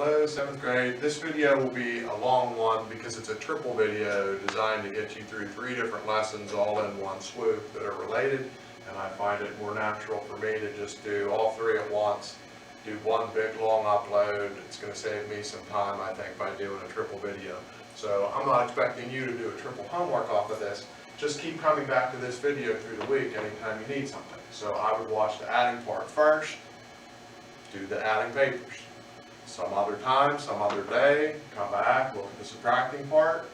Hello, 7th grade. This video will be a long one because it's a triple video designed to get you through 3 different lessons all in one swoop that are related, and I find it more natural for me to just do all 3 at once, do one big long upload. It's going to save me some time, I think, by doing a triple video. So I'm not expecting you to do a triple homework off of this. Just keep coming back to this video through the week anytime you need something. So I would watch the adding part first, do the adding papers. Some other time, some other day, come back, look at the subtracting part,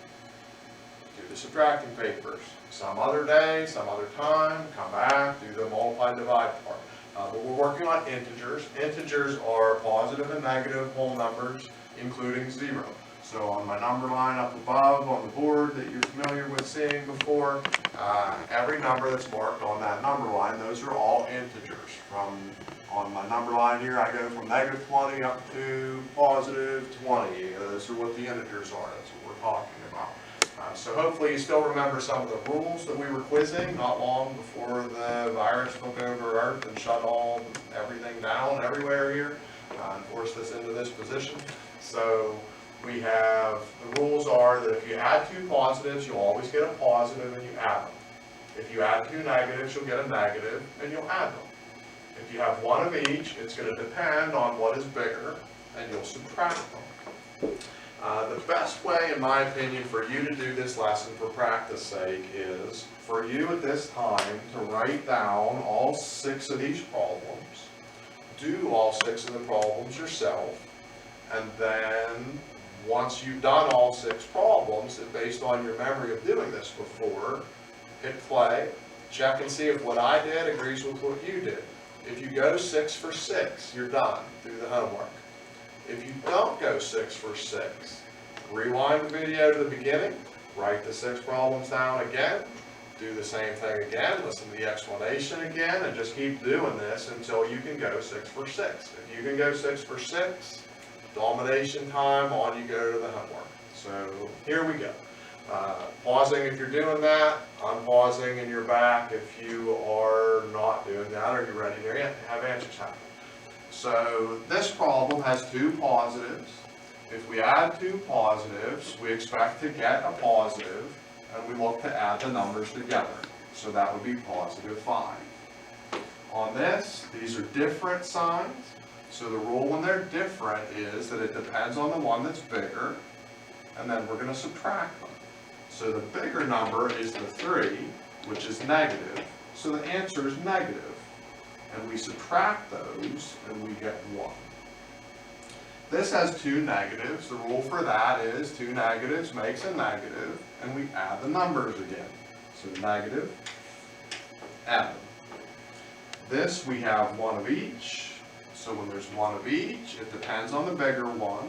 do the subtracting papers. Some other day, some other time, come back, do the multiply divide part. But we're working on integers. Integers are positive and negative whole numbers, including 0. So on my number line up above on the board that you're familiar with seeing before, every number that's marked on that number line, those are all integers. On my number line here, I go from negative 20 up to positive 20. Those are what the integers are. That's what we're talking about. So hopefully you still remember some of the rules that we were quizzing not long before the virus took over Earth and shut everything down everywhere here and forced us into this position. So we have, the rules are that if you add 2 positives, you'll always get a positive and you add them. If you add 2 negatives, you'll get a negative and you'll add them. If you have one of each, it's going to depend on what is bigger, and you'll subtract them. The best way, in my opinion, for you to do this lesson for practice sake is for you at this time to write down all 6 of these problems, do all 6 of the problems yourself, and then once you've done all 6 problems, and based on your memory of doing this before, hit play, check and see if what I did agrees with what you did. If you go 6 for 6, you're done. Do the homework. If you don't go 6 for 6, rewind the video to the beginning, write the 6 problems down again, do the same thing again, listen to the explanation again, and just keep doing this until you can go 6 for 6. If you can go 6 for 6, domination time, on you go to the homework. So here we go. Pausing if you're doing that, unpausing and you're back if you are not doing that or you're ready to have answers happen. So this problem has 2 positives. If we add 2 positives, we expect to get a positive, and we look to add the numbers together. So that would be positive 5. On this, these are different signs. So the rule when they're different is that it depends on the one that's bigger, and then we're going to subtract them. So the bigger number is the 3, which is negative, so the answer is negative. And we subtract those, and we get 1. This has 2 negatives. The rule for that is 2 negatives makes a negative, and we add the numbers again. So negative, add them. This we have 1 of each, so when there's 1 of each, it depends on the bigger one.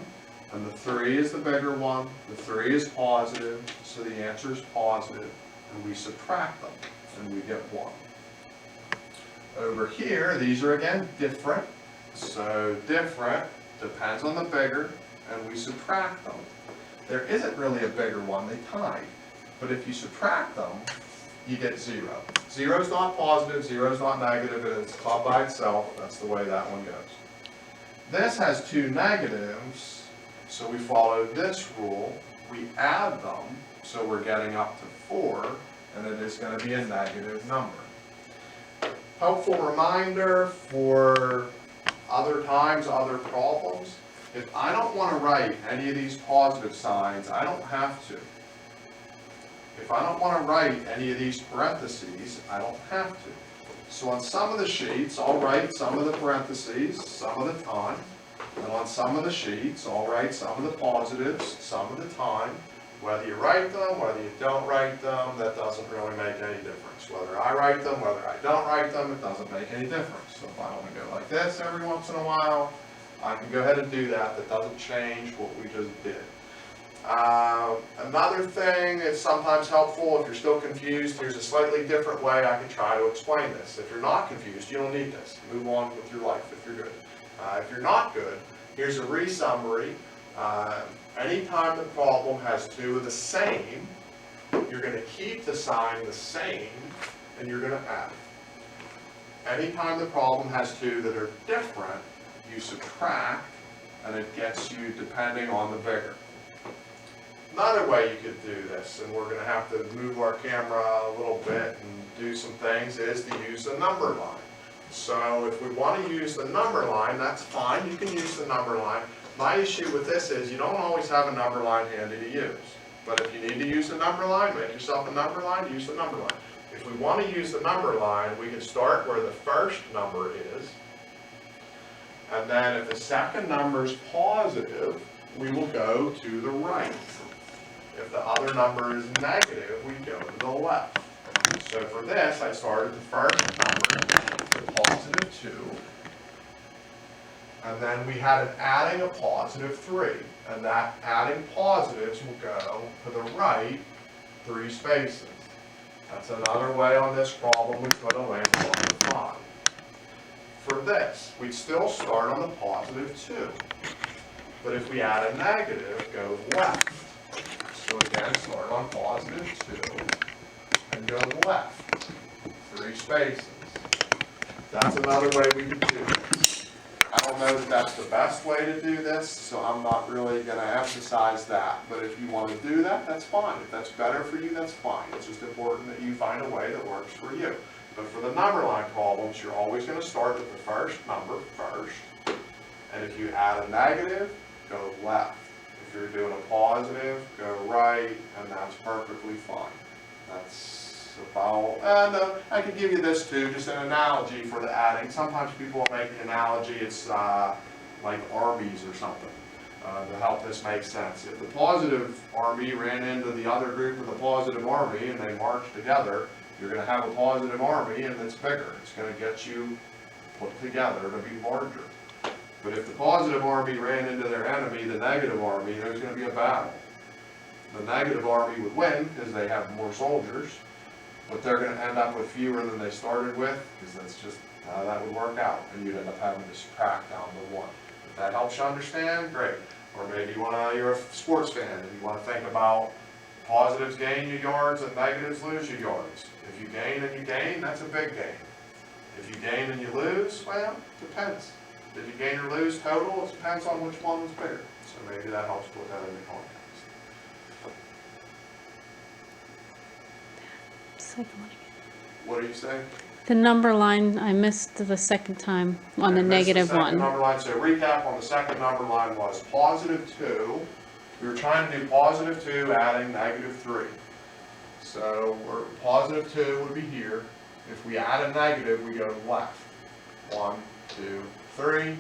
And the 3 is the bigger one, the 3 is positive, so the answer is positive, and we subtract them, and we get 1. Over here, these are again different, so different depends on the bigger, and we subtract them. There isn't really a bigger one, they tied, but if you subtract them, you get 0. 0 is not positive, 0 is not negative, and it's caught by itself. That's the way that one goes. This has 2 negatives. So we follow this rule, we add them, so we're getting up to 4, and it is going to be a negative number. Helpful reminder for other times, other problems, if I don't want to write any of these positive signs, I don't have to. If I don't want to write any of these parentheses, I don't have to. So on some of the sheets, I'll write some of the parentheses some of the time. And on some of the sheets, I'll write some of the positives some of the time. Whether you write them, whether you don't write them, that doesn't really make any difference. Whether I write them, whether I don't write them, it doesn't make any difference. So if I want to go like this every once in a while, I can go ahead and do that. That doesn't change what we just did. Another thing that's sometimes helpful if you're still confused, here's a slightly different way I can try to explain this. If you're not confused, you don't need this. Move on with your life if you're good. If you're not good, here's a re-summary. Anytime the problem has 2 of the same, you're going to keep the sign the same, and you're going to add it. Anytime the problem has 2 that are different, you subtract and it gets you depending on the bigger. Another way you could do this, and we're going to have to move our camera a little bit and do some things, is to use a number line. So if we want to use the number line, that's fine, you can use the number line. My issue with this is you don't always have a number line handy to use. But if you need to use the number line, make yourself a number line, use the number line. If we want to use the number line, we can start where the first number is. And then if the second number is positive, we will go to the right. If the other number is negative, we go to the left. So for this, I started the first number with positive 2. And then we had an adding a positive 3. And that adding positives will go to the right 3 spaces. That's another way on this problem we put a length on the 5. For this, we'd still start on the positive 2. But if we add a negative, go left. So again, start on positive 2 and go left 3 spaces. That's another way we could do this. I don't know that that's the best way to do this, so I'm not really going to emphasize that. But if you want to do that, that's fine. If that's better for you, that's fine. It's just important that you find a way that works for you. But for the number line problems, you're always going to start with the first number first. And if you add a negative, go left. If you're doing a positive, go right, and that's perfectly fine. That's about, and I can give you this too, just an analogy for the adding. Sometimes people will make the analogy, it's like armies or something, to help this make sense. If the positive army ran into the other group of the positive army and they marched together, you're going to have a positive army and it's bigger. It's going to get you put together to be larger. But if the positive army ran into their enemy, the negative army, there's going to be a battle. The negative army would win because they have more soldiers, but they're going to end up with fewer than they started with, because that's just how that would work out, and you'd end up having to subtract down to 1. If that helps you understand, great. Or maybe you're a sports fan and you want to think about positives gain you yards and negatives lose you yards. If you gain and you gain, that's a big gain. If you gain and you lose, well, it depends. Did you gain or lose total? It depends on which one was bigger. So maybe that helps put that into context. Second one again. What are you saying? The number line, I missed the second time on the negative one. Number line. So recap on the second number line was positive 2. We were trying to do positive 2 adding negative 3. So positive 2 would be here. If we add a negative, we go left. 1, 2, 3.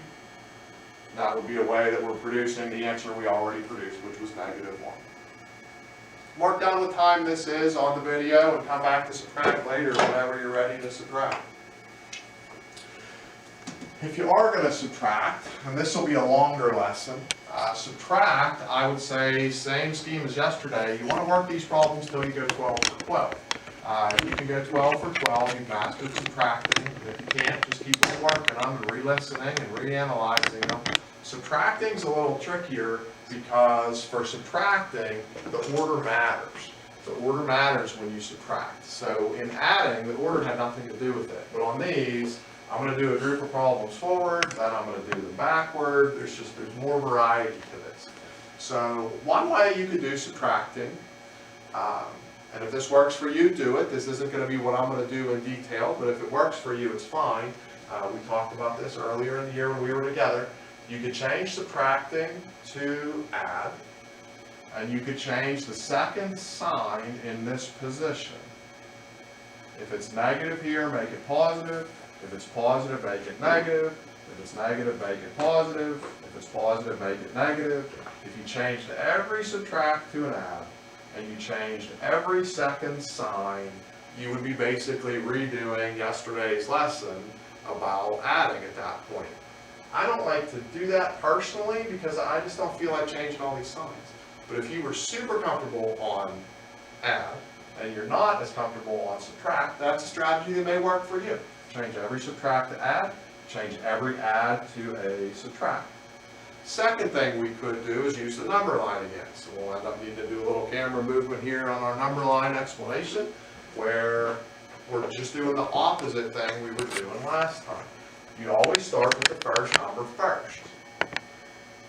That would be a way that we're producing the answer we already produced, which was negative 1. Mark down the time this is on the video and come back to subtract later whenever you're ready to subtract. If you are going to subtract, and this will be a longer lesson, subtract, I would say, same scheme as yesterday. You want to work these problems till you go 12 for 12. If you can go 12 for 12, you've mastered subtracting. If you can't, just keep on working them and re-listening and reanalyzing them. Subtracting is a little trickier because for subtracting, the order matters. The order matters when you subtract. So in adding, the order had nothing to do with it. But on these, I'm going to do a group of problems forward, then I'm going to do them backward. There's more variety to this. So one way you could do subtracting, and if this works for you, do it. This isn't going to be what I'm going to do in detail, but if it works for you, it's fine. We talked about this earlier in the year when we were together. You could change subtracting to add, and you could change the second sign in this position. If it's negative here, make it positive. If it's positive, make it negative. If it's negative, make it positive. If it's positive, make it negative. If you changed every subtract to an add, and you changed every second sign, you would be basically redoing yesterday's lesson about adding at that point. I don't like to do that personally because I just don't feel like changing all these signs. But if you were super comfortable on add, and you're not as comfortable on subtract, that's a strategy that may work for you. Change every subtract to add, change every add to a subtract. Second thing we could do is use the number line again. So we'll end up needing to do a little camera movement here on our number line explanation, where we're just doing the opposite thing we were doing last time. You always start with the first number first.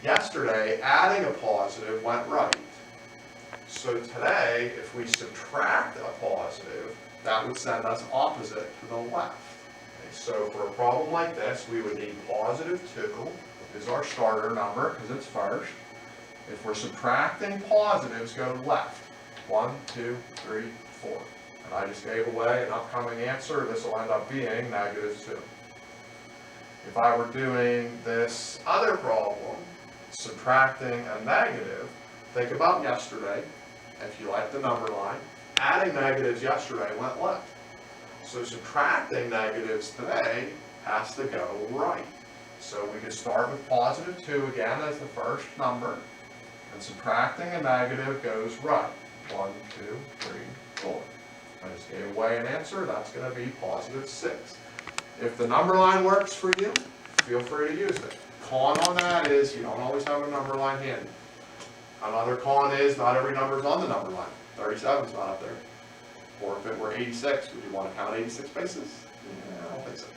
Yesterday, adding a positive went right. So today, if we subtract a positive, that would send us opposite to the left. Okay, so for a problem like this, we would need positive 2 is our starter number because it's first. If we're subtracting positives, go left. 1, 2, 3, 4. And I just gave away an upcoming answer. This will end up being -2. If I were doing this other problem, subtracting a negative, think about yesterday. If you like the number line, adding negatives yesterday went left. So subtracting negatives today has to go right. So we could start with positive 2 again as the first number, and subtracting a negative goes right. 1, 2, 3, 4. I just gave away an answer. That's going to be positive 6. If the number line works for you, feel free to use it. Con on that is you don't always have a number line handy. Another con is not every number is on the number line. 37 is not up there. Or if it were 86, would you want to count 86 bases? Yeah, I don't think so.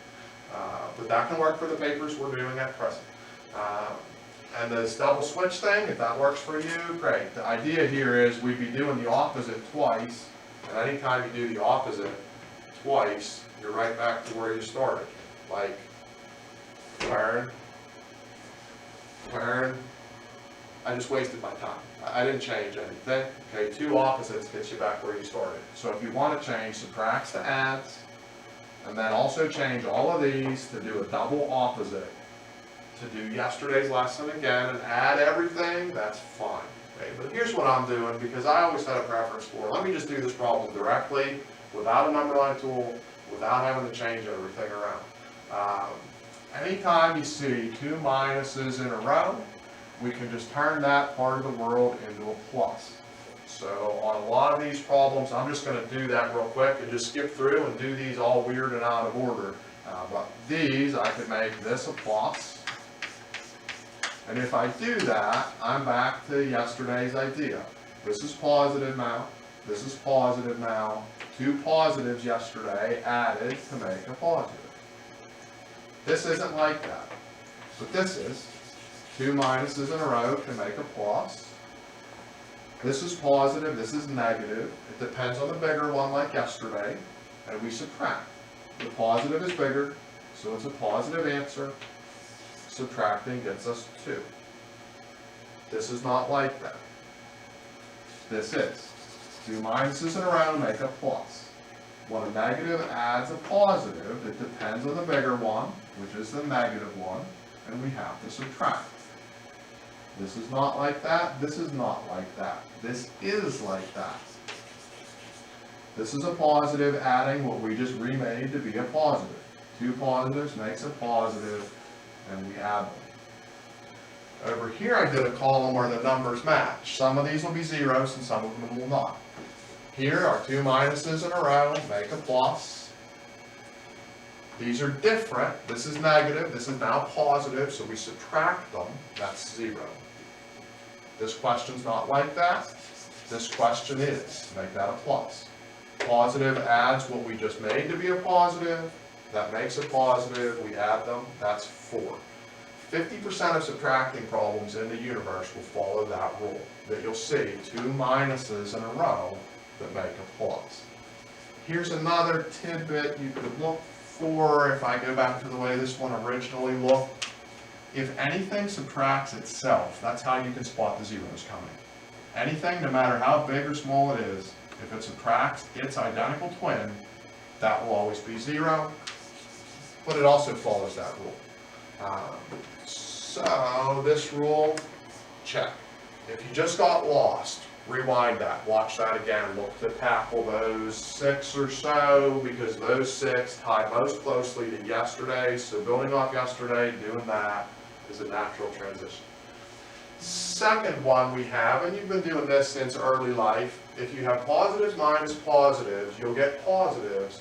But that can work for the papers we're doing at present. And this double switch thing, if that works for you, great. The idea here is we'd be doing the opposite twice, and anytime you do the opposite twice, you're right back to where you started. Like, turn, I just wasted my time. I didn't change anything. Okay, 2 opposites gets you back where you started. So if you want to change subtracts to adds, and then also change all of these to do a double opposite, to do yesterday's lesson again and add everything, that's fine. Okay, but here's what I'm doing because I always had a preference for, let me just do this problem directly without a number line tool, without having to change everything around. Anytime you see 2 minuses in a row, we can just turn that part of the world into a plus. So on a lot of these problems, I'm just going to do that real quick and just skip through and do these all weird and out of order. But these, I could make this a plus. And if I do that, I'm back to yesterday's idea. This is positive now. This is positive now. 2 positives yesterday added to make a positive. This isn't like that. But this is. 2 minuses in a row can make a plus. This is positive, this is negative. It depends on the bigger one like yesterday. And we subtract. The positive is bigger, so it's a positive answer. Subtracting gets us 2. This is not like that. This is. 2 minuses in a row make a plus. When a negative adds a positive, it depends on the bigger one, which is the negative one, and we have to subtract. This is not like that. This is not like that. This is like that. This is a positive adding what we just remade to be a positive. 2 positives makes a positive, and we add them. Over here I did a column where the numbers match. Some of these will be zeros and some of them will not. Here are 2 minuses in a row, make a plus. These are different. This is negative, this is now positive, so we subtract them. That's 0. This question's not like that. This question is. Make that a plus. Positive adds what we just made to be a positive. That makes a positive. We add them. That's 4. 50% of subtracting problems in the universe will follow that rule. That you'll see 2 minuses in a row that make a plus. Here's another tidbit you could look for if I go back to the way this one originally looked. If anything subtracts itself, that's how you can spot the zeros coming. Anything, no matter how big or small it is, if it subtracts its identical twin, that will always be 0, but it also follows that rule. So this rule, check. If you just got lost, rewind that, watch that again, look to tackle those 6 or so, because those 6 tie most closely to yesterday, so building off yesterday, doing that is a natural transition. Second one we have, and you've been doing this since early life, if you have positives minus positives, you'll get positives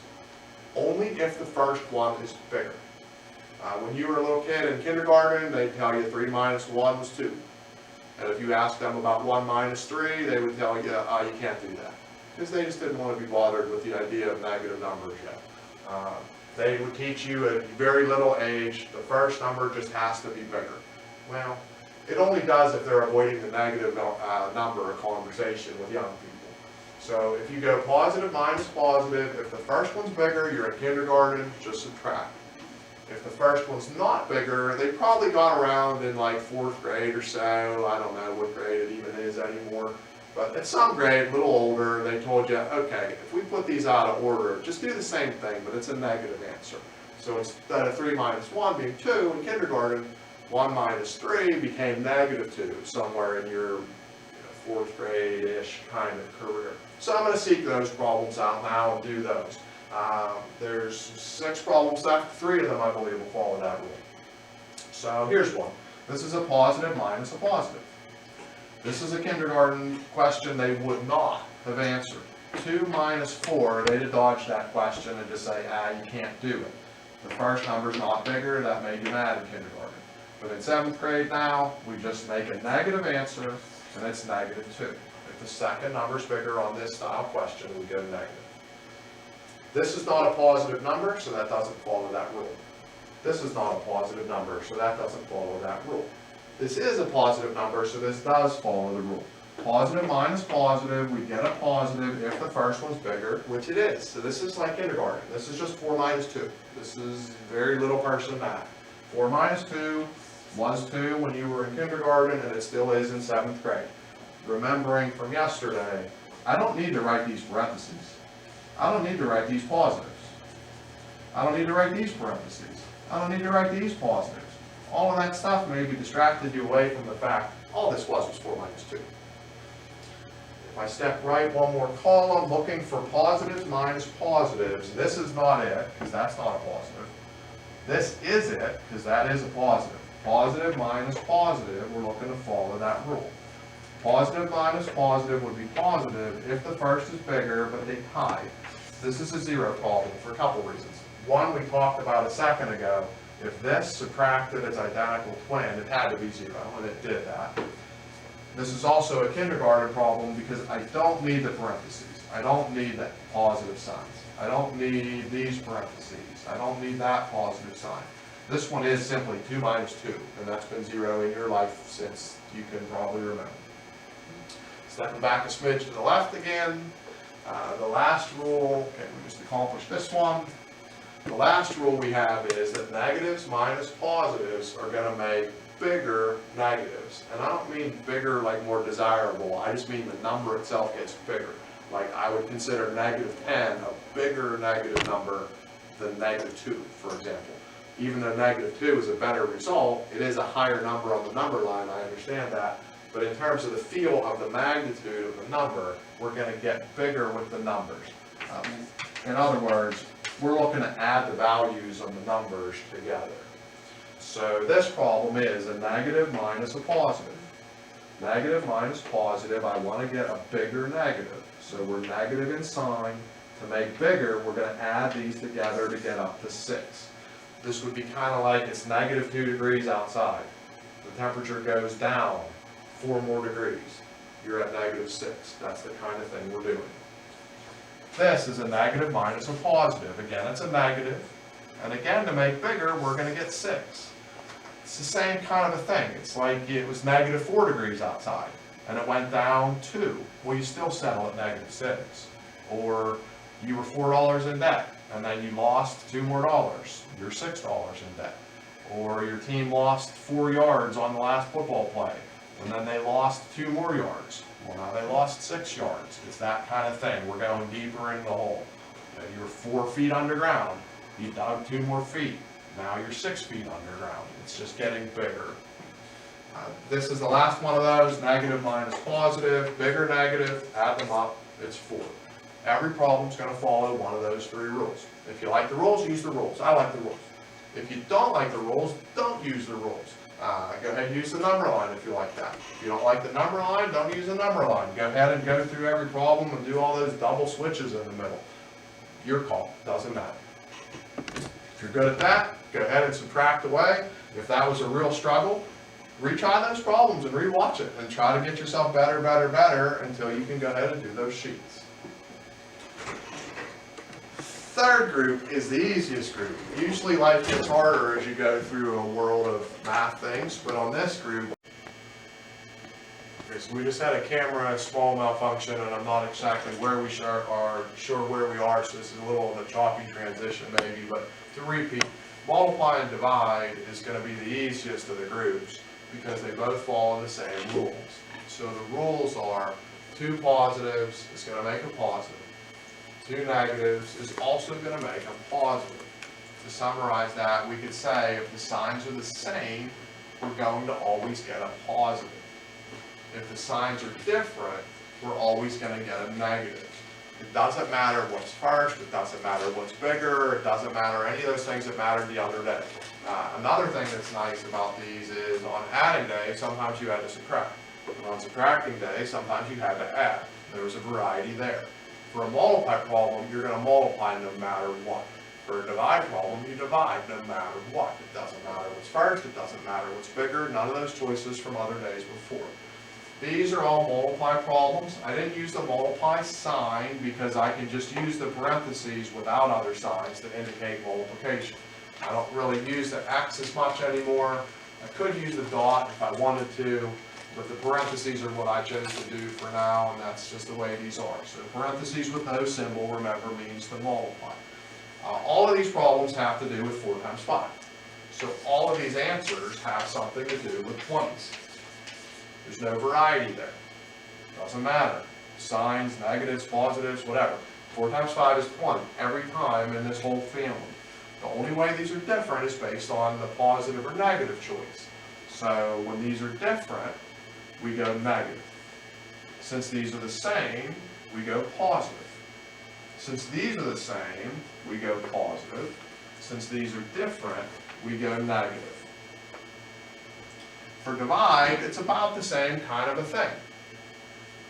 only if the first one is bigger. When you were a little kid in kindergarten, they'd tell you 3 minus 1 was 2. And if you asked them about 1 minus 3, they would tell you, you can't do that. Because they just didn't want to be bothered with the idea of negative numbers yet. They would teach you at very little age, the first number just has to be bigger. Well, It only does if they're avoiding the negative number conversation with young people. So if you go positive minus positive, if the first one's bigger, you're in kindergarten, just subtract. If the first one's not bigger, they probably got around in like 4th grade or so. I don't know what grade it even is anymore. But at some grade, a little older, they told you, okay, if we put these out of order, just do the same thing, but it's a negative answer. So instead of 3 minus 1 being 2 in kindergarten, 1 minus 3 became negative 2 somewhere in your 4th grade-ish kind of career. So I'm going to seek those problems out now and do those. There's 6 problems left. 3 of them, I believe, will follow that rule. So here's one. This is a positive minus a positive. This is a kindergarten question they would not have answered. 2 minus 4, they'd have dodged that question and just say, you can't do it. The first number's not bigger, that made you mad in kindergarten. But in 7th grade now, we just make a negative answer, and it's negative 2. If the second number's bigger on this style question, we go negative. This is not a positive number, so that doesn't follow that rule. This is not a positive number, so that doesn't follow that rule. This is a positive number, so this does follow the rule. Positive minus positive, we get a positive if the first one's bigger, which it is. So this is like kindergarten. This is just 4 minus 2. This is very little person math. 4 minus 2 was 2 when you were in kindergarten, and it still is in 7th grade. Remembering from yesterday, I don't need to write these parentheses. I don't need to write these positives. I don't need to write these parentheses. I don't need to write these positives. All of that stuff maybe distracted you away from the fact all this was 4 minus 2. If I step right one more column, looking for positives minus positives, this is not it, because that's not a positive. This is it, because that is a positive. Positive minus positive, we're looking to follow that rule. Positive minus positive would be positive if the first is bigger, but they tie. This is a 0 problem for a couple reasons. One, we talked about a second ago. If this subtracted its identical twin, it had to be 0, and it did that. This is also a kindergarten problem because I don't need the parentheses. I don't need the positive signs. I don't need these parentheses. I don't need that positive sign. This one is simply 2 minus 2, and that's been 0 in your life since you can probably remember. Stepping back a smidge to the left again. The last rule, okay, we just accomplished this one. The last rule we have is that negatives minus positives are going to make bigger negatives. And I don't mean bigger like more desirable, I just mean the number itself gets bigger. Like I would consider negative 10 a bigger negative number than negative 2, for example. Even though negative 2 is a better result, it is a higher number on the number line, I understand that. But in terms of the feel of the magnitude of the number, we're going to get bigger with the numbers. In other words, we're looking to add the values of the numbers together. So this problem is a negative minus a positive. Negative minus positive, I want to get a bigger negative. So we're negative in sign. To make bigger, we're going to add these together to get up to 6. This would be kind of like it's negative 2 degrees outside. The temperature goes down 4 more degrees. You're at negative 6. That's the kind of thing we're doing. This is a negative minus a positive. Again, it's a negative. And again, to make bigger, we're going to get 6. It's the same kind of a thing. It's like it was negative 4 degrees outside, and it went down 2. Well, you still settle at negative 6. Or you were $4 in debt, and then you lost $2 more. You're $6 in debt. Or your team lost 4 yards on the last football play, and then they lost 2 more yards. Well, now they lost 6 yards. It's that kind of thing. We're going deeper in the hole. You were 4 feet underground. You dug 2 more feet. Now you're 6 feet underground. It's just getting bigger. This is the last one of those, negative minus positive, bigger negative, add them up, it's 4. Every problem's going to follow one of those 3 rules. If you like the rules, use the rules. I like the rules. If you don't like the rules, don't use the rules. Go ahead and use the number line if you like that. If you don't like the number line, don't use the number line. Go ahead and go through every problem and do all those double switches in the middle. Your call, doesn't matter. If you're good at that, go ahead and subtract away. If that was a real struggle, retry those problems and rewatch it and try to get yourself better until you can go ahead and do those sheets. Third group is the easiest group. Usually life gets harder as you go through a world of math things, but on this group, Okay, so we just had a camera small malfunction, and I'm not exactly where we are sure where we are, so this is a little of a choppy transition maybe, but to repeat, multiply and divide is gonna be the easiest of the groups, because they both follow the same rules. So the rules are 2 positives is gonna make a positive, 2 negatives is also gonna make a positive. To summarize that, we could say if the signs are the same, we're going to always get a positive. If the signs are different, we're always going to get a negative. It doesn't matter what's first, it doesn't matter what's bigger, it doesn't matter any of those things that mattered the other day. Another thing that's nice about these is on adding day, sometimes you had to subtract. And on subtracting day, sometimes you had to add. There was a variety there. For a multiply problem, you're going to multiply no matter what. For a divide problem, you divide no matter what. It doesn't matter what's first, it doesn't matter what's bigger, none of those choices from other days before. These are all multiply problems. I didn't use the multiply sign because I can just use the parentheses without other signs to indicate multiplication. I don't really use the X as much anymore. I could use the dot if I wanted to, but the parentheses are what I chose to do for now, and that's just the way these are. So parentheses with no symbol, remember, means to multiply. All of these problems have to do with 4 times 5. So all of these answers have something to do with 20s. There's no variety there. Doesn't matter. Signs, negatives, positives, whatever. 4 times 5 is 20 every time in this whole family. The only way these are different is based on the positive or negative choice. So when these are different, we go negative. Since these are the same, we go positive. Since these are the same, we go positive. Since these are different, we go negative. For divide, it's about the same kind of a thing.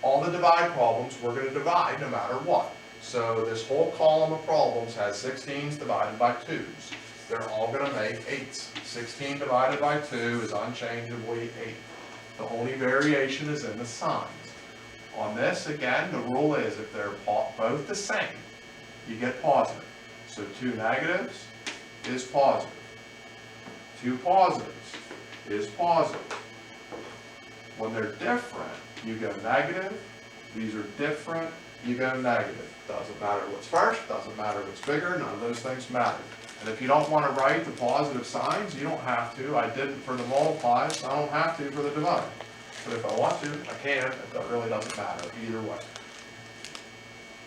All the divide problems, we're going to divide no matter what. So this whole column of problems has 16s divided by 2s. They're all going to make 8s. 16 divided by 2 is unchangeably 8. The only variation is in the signs. On this, again, the rule is if they're both the same, you get positive. So 2 negatives is positive. 2 positives is positive. When they're different, you go negative. These are different, you go negative. Doesn't matter what's first, doesn't matter what's bigger, none of those things matter. And if you don't want to write the positive signs, you don't have to. I didn't for the multiplies, I don't have to for the divide. But if I want to, I can. It really doesn't matter either way.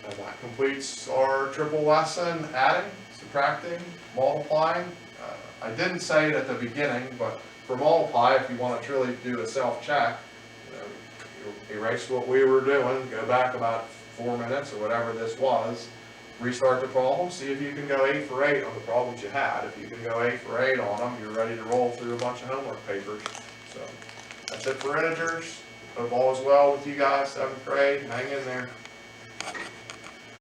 And that completes our triple lesson, adding, subtracting, multiplying. I didn't say it at the beginning, but for multiply, if you want to truly do a self-check, you erase what we were doing, go back about 4 minutes or whatever this was, restart the problem, see if you can go 8 for 8 on the problems you had. If you can go 8 for 8 on them, you're ready to roll through a bunch of homework papers. So that's it for integers. Hope all is well with you guys, 7th grade. Hang in there.